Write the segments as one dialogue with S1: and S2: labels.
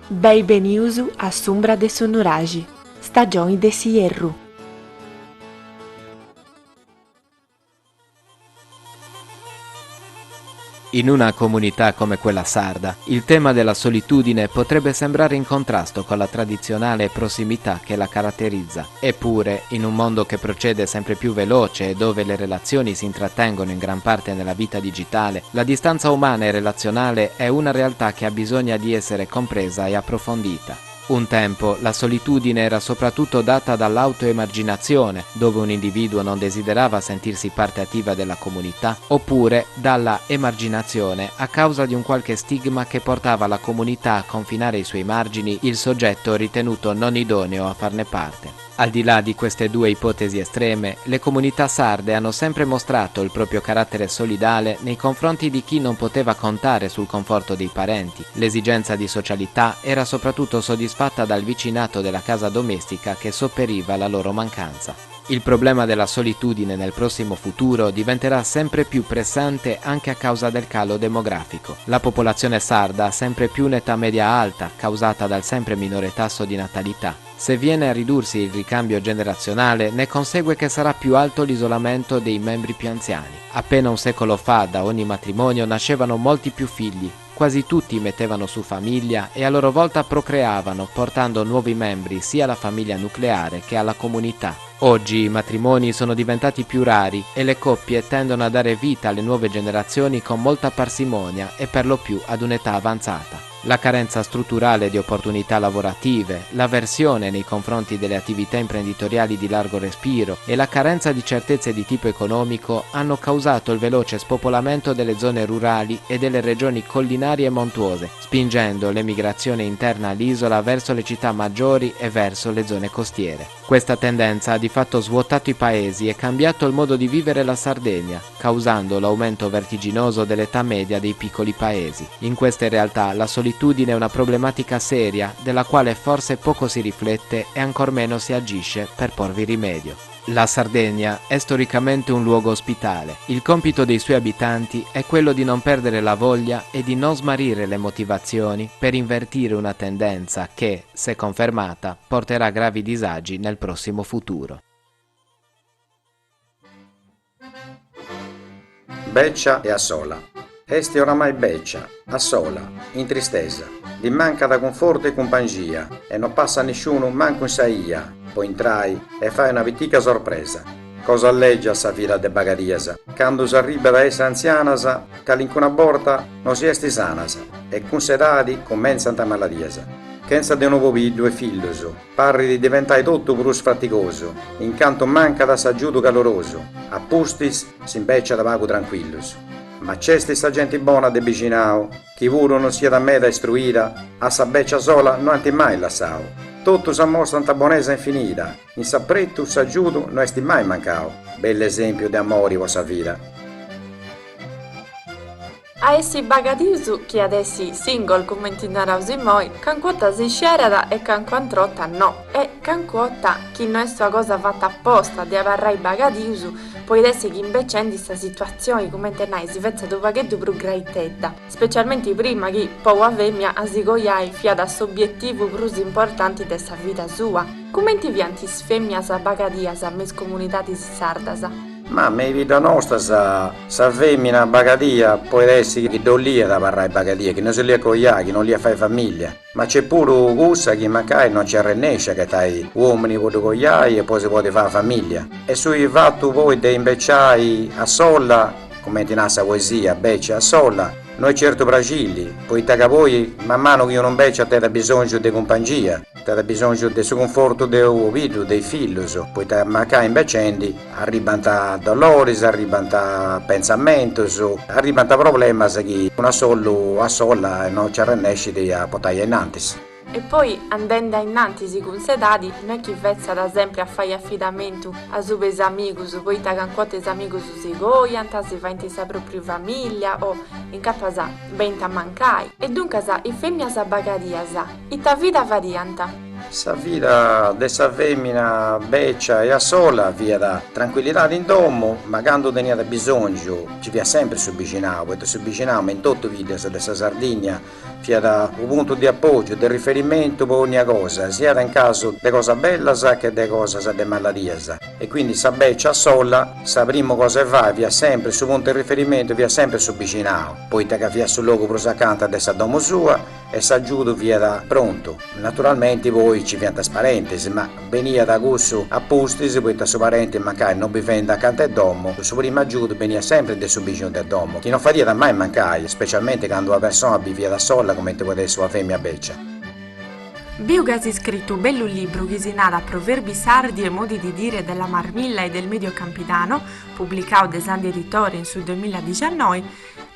S1: Bem-vindos à Sombra de Sonurage, stagione de Sierru.
S2: In una comunità come quella sarda, il tema della solitudine potrebbe sembrare in contrasto con la tradizionale prossimità che la caratterizza. Eppure, in un mondo che procede sempre più veloce e dove le relazioni si intrattengono in gran parte nella vita digitale, la distanza umana e relazionale è una realtà che ha bisogno di essere compresa e approfondita. Un tempo la solitudine era soprattutto data dall'autoemarginazione, dove un individuo non desiderava sentirsi parte attiva della comunità, oppure dalla emarginazione a causa di un qualche stigma che portava la comunità a confinare ai suoi margini il soggetto ritenuto non idoneo a farne parte. Al di là di queste due ipotesi estreme, le comunità sarde hanno sempre mostrato il proprio carattere solidale nei confronti di chi non poteva contare sul conforto dei parenti. L'esigenza di socialità era soprattutto soddisfatta dal vicinato della casa domestica che sopperiva alla loro mancanza. Il problema della solitudine nel prossimo futuro diventerà sempre più pressante anche a causa del calo demografico. La popolazione sarda ha sempre più un'età media alta, causata dal sempre minore tasso di natalità. Se viene a ridursi il ricambio generazionale, ne consegue che sarà più alto l'isolamento dei membri più anziani. Appena un secolo fa, da ogni matrimonio nascevano molti più figli. Quasi tutti mettevano su famiglia e a loro volta procreavano, portando nuovi membri sia alla famiglia nucleare che alla comunità. Oggi i matrimoni sono diventati più rari e le coppie tendono a dare vita alle nuove generazioni con molta parsimonia e per lo più ad un'età avanzata. La carenza strutturale di opportunità lavorative, l'avversione nei confronti delle attività imprenditoriali di largo respiro e la carenza di certezze di tipo economico hanno causato il veloce spopolamento delle zone rurali e delle regioni collinari e montuose, spingendo l'emigrazione interna all'isola verso le città maggiori e verso le zone costiere. Questa tendenza ha di fatto svuotato i paesi e cambiato il modo di vivere la Sardegna, causando l'aumento vertiginoso dell'età media dei piccoli paesi. In queste realtà la solitudine è una problematica seria della quale forse poco si riflette e ancor meno si agisce per porvi rimedio. La Sardegna è storicamente un luogo ospitale. Il compito dei suoi abitanti è quello di non perdere la voglia e di non smarrire le motivazioni per invertire una tendenza che, se confermata, porterà gravi disagi nel prossimo futuro.
S3: Beccia e Assola. Esti oramai beccia, Assola, in tristezza, di manca da conforto e compagnia, e non passa nessuno manco in saia, poi entrai e fai una vitica sorpresa. Cosa alleggia sa vita de bagadiasa, quando si arriva da essa anzianasa, che l'incuna borta non si esti sanasa, e con sedadi commenza a maladiasa. Senza di nuovo due figlioso, parri di diventare tutto brus faticoso, incanto manca da s'aggiuto caloroso, a pustis si imbeccia da vago tranquillos. Ma c'è sta gente buona de vicinao, chi vuro non sia da me da istruita, a sa beccia sola non ti mai lassao. Tutto s'ammostra tanta bonesa infinita, in sapretto s'aggiuto non esti mai mancao. Bell'esempio di amore vostra vita.
S4: A essi bagadiusu che adessi single commentinarausi moi, canquota si scerada e canquantrotta no. E canquota chi non è sua cosa fatta apposta di avarrai bagadiusu, poi dessi che invece in questa situazione come tenai si vezza do vaghetto più graitetta, specialmente prima che poi a femmia a si goiai fia da obiettivo più importanti dessa vita sua. Come ti vianti sfemmias a bagadias a mes comunitatis sardasa?
S3: Ma me vita nostra sa femmina bagadia, poi essi che do lì da parrai bagadia, che non si lia coia, che non lia fai famiglia. Ma c'è pure gussa che magari non ci arrennesce che tai uomini può coiai e poi si può fare famiglia. E sui fatto voi de imbecciai a sola, come ti nassa poesia, beccia a sola, noi certo fragili, poiché che voi man mano che io non beccia te da bisogno di compagnia, te da bisogno del suo conforto del uovo, dei figli, poiché magari invecendi arrivano dolori, arrivano pensamenti, arrivano problemi che una sola non ci arrennesce di portare innanzi.
S4: E poi, andando innanzi si consedati, non è chi vezza da sempre a fare affidamento a subes amigos, poi taganquotes amigos si goianta, si fa in sa propria famiglia, o in capasa benta mancai. E dunque i femmias a bagadias, ita vita varianta.
S3: Sa vita dessa femmina beccia e a sola via da tranquillità in domo, ma quando tenia bisogno ci via sempre subvicinato, perché subvicinato in tutto video dessa Sardegna via da un punto di appoggio, di riferimento per ogni cosa, sia in caso di cosa bella che di cosa di malattia. E quindi sa beccia a sola, sa prima cosa va, via sempre su punto di riferimento, via sempre subvicinato, poi te che via sul logo per accanto dessa domo sua e s'aggiudo via da pronto. Naturalmente voi ci viene trasparenti, ma venia da gusto a postisi, poi da suo parente magari non vi vende accanto al domo, il suo primo aggiudo venia sempre del suo bisogno del domo, che non faria da mai mancare, specialmente quando una persona vivia da sola come te può essere una femmina beccia.
S4: Biugasi scritto bello libro che si narra proverbi sardi e modi di dire della Marmilla e del Medio Campidano, pubblicato da Sandi Editore in sul 2019,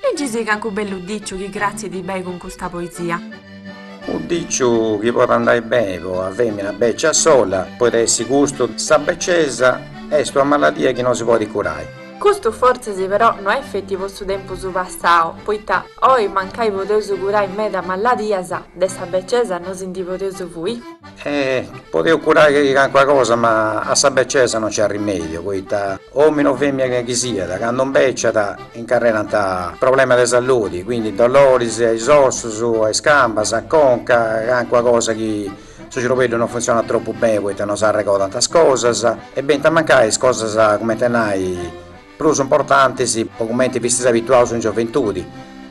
S4: leggisi che anche bello dicio che grazie di bei con questa poesia.
S3: Un dicio che può andare bene, a femmina beccia sola, può essere gusto sa beccesa, è una malattia che non si può curare.
S4: Questo forse sì però non è effettivo su tempo su passato, poiché oi mancai potevo curare in me da malattia, dessa beccesa non si potevo voi.
S3: Potevo curare qualcosa, ma a sa beccesa non c'è rimedio, poiché uomini o femmina che sia, da quando non beccia da incarrerano problemi di salute, quindi dolori ai ossi, ai scampi, a conca, qualcosa che il cervello non funziona troppo bene, poiché non sa ricordare tante cose, e ben da mancare cose come tenai più importanti, come visti abituati in gioventù.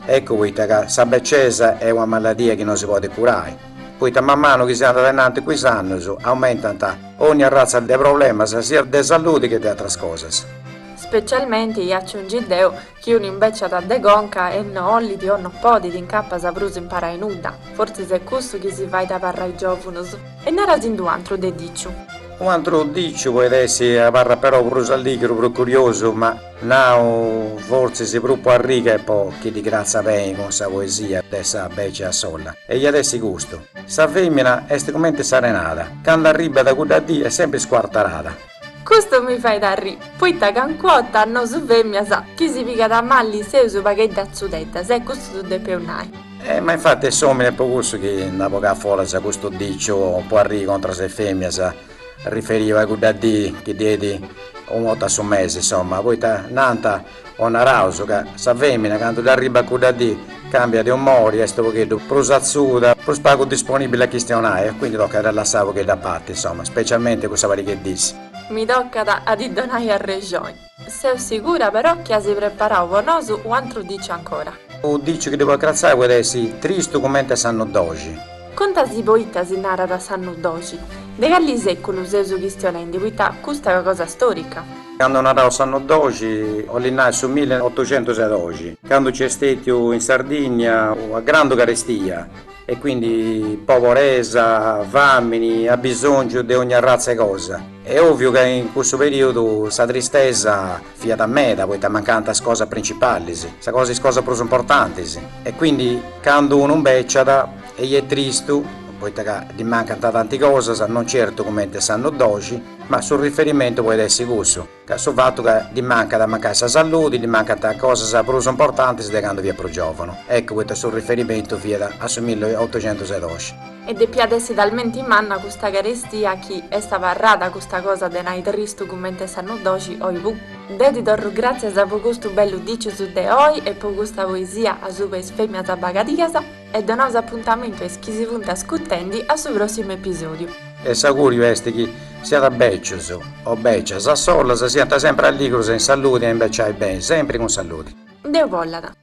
S3: Ecco, che sa beccesa è una malattia che non si può curare. Poi man mano che si anda avanti questi anni aumentano ogni razza di problemi, sia di salute che di altre cose.
S4: Specialmente gli aggiungideo che uno invece da degonca e non olidi o non podi di incappa sa bruso impara in nuda. Forse se è questo che si va da parra ai giovani. E non era zindu altro de dicio.
S3: Un altro dice può essere parla però bruso alligro, più curioso, ma no, forse si proprio arriga e poi che di grazia bene con sa poesia dessa beccia a sola. E gli adesso gusto. Sa femmina è come serenata, quando arriva da quella dì è sempre squartarata.
S4: Questo mi fai da ri, poi ta canquota non su femmina sa, chi si pica da malli se su paghetta azzudetta, se questo tu de peunai.
S3: Ma infatti è sommi per questo che da poca folla sa questo dicio può arrivare contro se femmina sa riferiva a quella dì che diedi un volta su mese, insomma, poi nanta una rauso che sa femmina quando arriva a quella dì cambia di umore, è sto pochettino più sazzuda, più spago disponibile a chi stionare, quindi tocca rilassare che da parte, insomma, specialmente questa pare che dici.
S4: Mi tocca a donare a regione. Sei sicura però che si prepara buonoso o altro dice ancora?
S3: O dice che devo grazzare può essere triste come sanno dogi.
S4: Conta si poita si narra da sanno doci. De galli secolo usesu chistionendi, poiché questa è una cosa storica.
S3: Quando narravo sanno doci, ho l'innato sul 1816, quando c'è stato in Sardegna una grande carestia e quindi poverezza, famine, ha bisogno di ogni razza e cosa. È ovvio che in questo periodo questa tristezza fia da me, poi mancano le cose principali, queste cose più importanti. E quindi quando uno non beccia e è triste, poi ti mancano tante cose, non certo come te sanno doci, ma sul riferimento può essere questo, che sul fatto che ti manca da mancare la salute, ti mancano cose più importanti da quando vi è più giovane. Ecco questo sul riferimento via da 1816.
S4: E de piadessi talmente in manna questa carestia che è stata rada questa cosa de nai tristo come te sanno doci oi bu. Deditor grazie a questo bello dice su de oi e per questa poesia a su per sfemmia da bagadiasa e da nostro appuntamento e schisi punta scuttendi a suo prossimo episodio.
S3: E s'augurio è che sia da beccios o beccias a sola, si sienta sempre alligro in salute e invece bene, sempre con salute.
S4: Deo vollata.